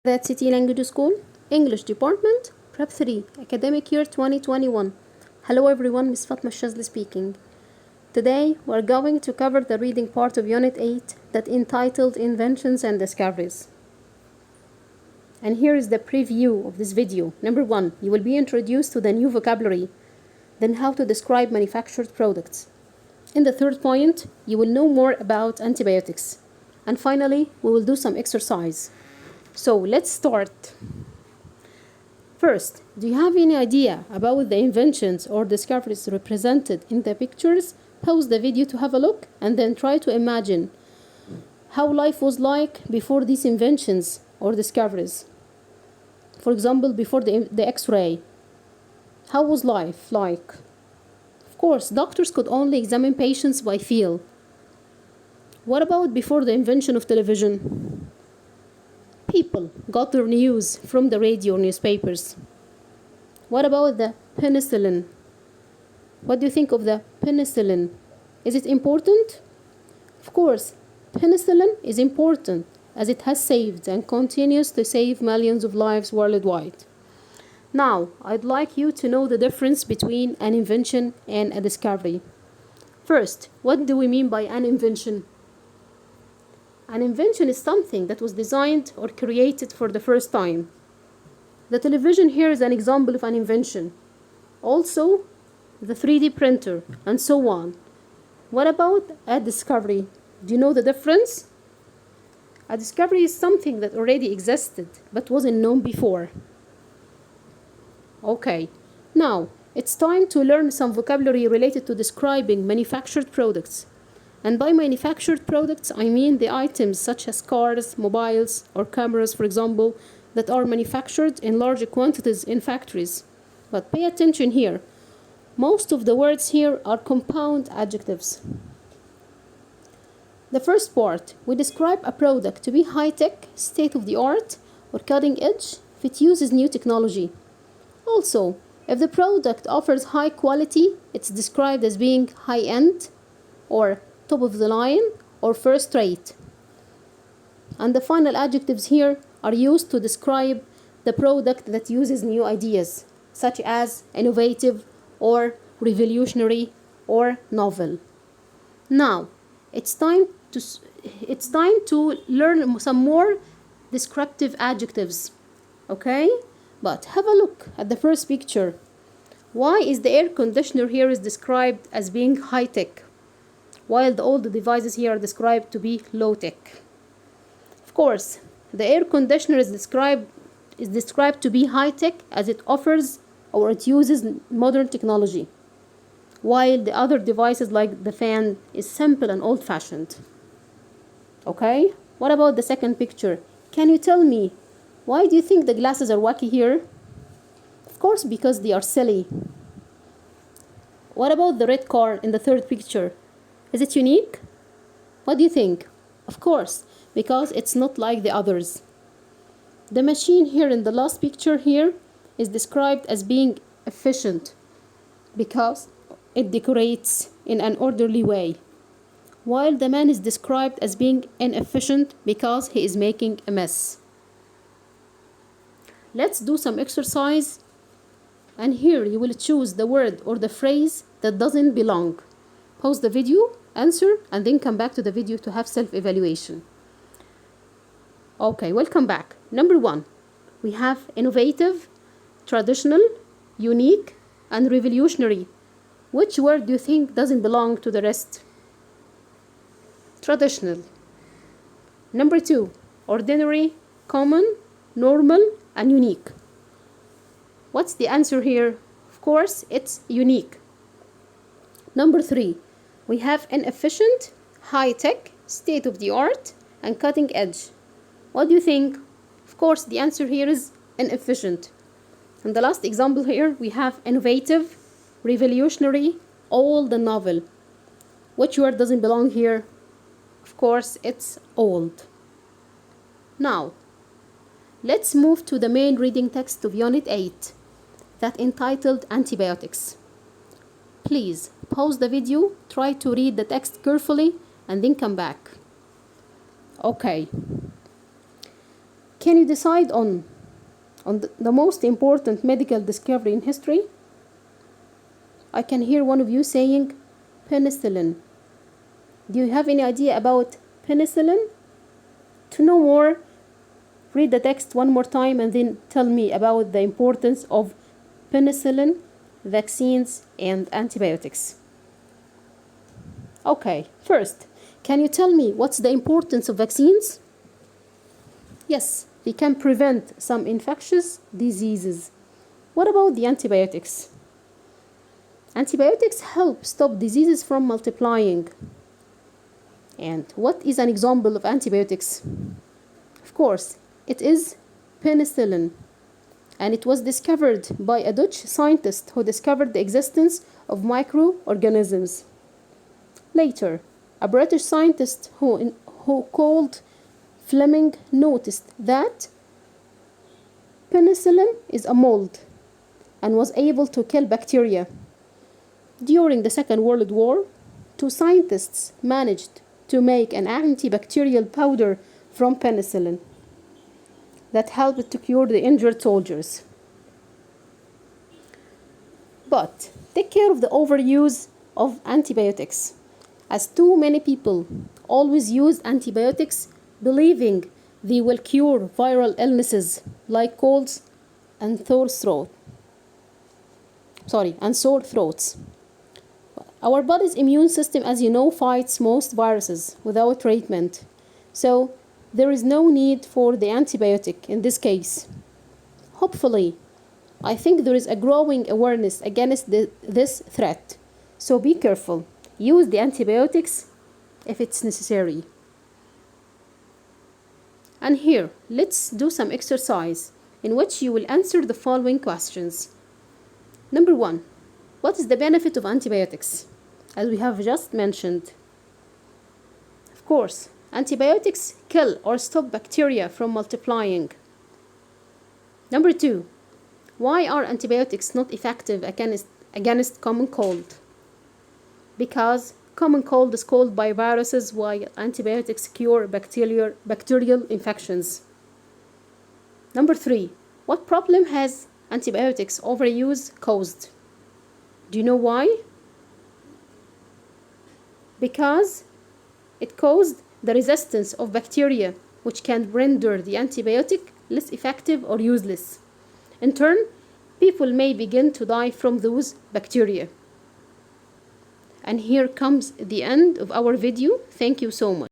That's City Language School, English Department, Prep 3, Academic Year 2021. Hello everyone, Miss Fatma Shazli speaking. Today we're going to cover the reading part of Unit 8 that entitled Inventions and Discoveries. And here is the preview of this video. Number 1, you will be introduced to the new vocabulary, then how to describe manufactured products. In the third point, you will know more about antibiotics. And finally, we will do some exercise. So let's start. First, do you have any idea about the inventions or discoveries represented in the pictures? Pause the video to have a look and then try to imagine how life was like before these inventions or discoveries. For example, before the X-ray. How was life like? Of course, doctors could only examine patients by feel. What about before the invention of television? People got their news from the radio or newspapers. What about the penicillin? What do you think of the penicillin? Is it important? Of course, penicillin is important as it has saved and continues to save millions of lives worldwide. Now, I'd like you to know the difference between an invention and a discovery. First, what do we mean by an invention? An invention is something that was designed or created for the first time. The television here is an example of an invention. Also, the 3D printer, and so on. What about a discovery? Do you know the difference? A discovery is something that already existed but wasn't known before. Okay, now it's time to learn some vocabulary related to describing manufactured products. And by manufactured products, I mean the items such as cars, mobiles, or cameras, for example, that are manufactured in large quantities in factories. But pay attention here. Most of the words here are compound adjectives. The first part, we describe a product to be high-tech, state-of-the-art, or cutting-edge if it uses new technology. Also, if the product offers high quality, it's described as being high-end, or top of the line, or first rate. And the final adjectives here are used to describe the product that uses new ideas, such as innovative or revolutionary or novel. Now, it's time to learn some more descriptive adjectives. Okay? But have a look at the first picture. Why is the air conditioner here is described as being high-tech, while the old devices here are described to be low-tech? Of course, the air conditioner is described to be high-tech as it offers or it uses modern technology, while the other devices like the fan is simple and old-fashioned. Okay? What about the second picture? Can you tell me, why do you think the glasses are wacky here? Of course, because they are silly. What about the red car in the third picture? Is it unique? What do you think? Of course, because it's not like the others. The machine here in the last picture here is described as being efficient because it decorates in an orderly way, while the man is described as being inefficient because he is making a mess. Let's do some exercise, and here you will choose the word or the phrase that doesn't belong. Pause the video, answer, and then come back to the video to have self-evaluation. Okay, welcome back. Number 1, we have innovative, traditional, unique, and revolutionary. Which word do you think doesn't belong to the rest? Traditional. Number 2, ordinary, common, normal, and unique. What's the answer here? Of course, it's unique. Number 3, we have inefficient, high-tech, state-of-the-art, and cutting-edge. What do you think? Of course, the answer here is inefficient. And the last example here, we have innovative, revolutionary, old, and novel. Which word doesn't belong here? Of course, it's old. Now, let's move to the main reading text of Unit 8, that entitled Antibiotics. Please pause the video, try to read the text carefully, and then come back. Okay. Can you decide on the most important medical discovery in history? I can hear one of you saying penicillin. Do you have any idea about penicillin? To know more, read the text one more time and then tell me about the importance of penicillin, vaccines, and antibiotics. Okay, first, can you tell me what's the importance of vaccines? Yes, they can prevent some infectious diseases. What about the antibiotics? Antibiotics help stop diseases from multiplying. And what is an example of antibiotics? Of course, it is penicillin. And it was discovered by a Dutch scientist who discovered the existence of microorganisms. Later, a British scientist who called Fleming noticed that penicillin is a mold and was able to kill bacteria. During the Second World War, two scientists managed to make an antibacterial powder from penicillin that helped to cure the injured soldiers. But take care of the overuse of antibiotics, as too many people always use antibiotics believing they will cure viral illnesses like colds and sore throats. Our body's immune system, as you know, fights most viruses without treatment. So there is no need for the antibiotic in this case. Hopefully, I think there is a growing awareness against this threat. So be careful. Use the antibiotics if it's necessary. And here, let's do some exercise in which you will answer the following questions. Number 1. What is the benefit of antibiotics? As we have just mentioned. Of course, antibiotics kill or stop bacteria from multiplying. Number 2. Why are antibiotics not effective against common cold? Because common cold is caused by viruses, while antibiotics cure bacterial infections. Number 3. What problem has antibiotics overuse caused? Do you know why? Because it caused the resistance of bacteria, which can render the antibiotic less effective or useless. In turn, people may begin to die from those bacteria. And here comes the end of our video. Thank you so much.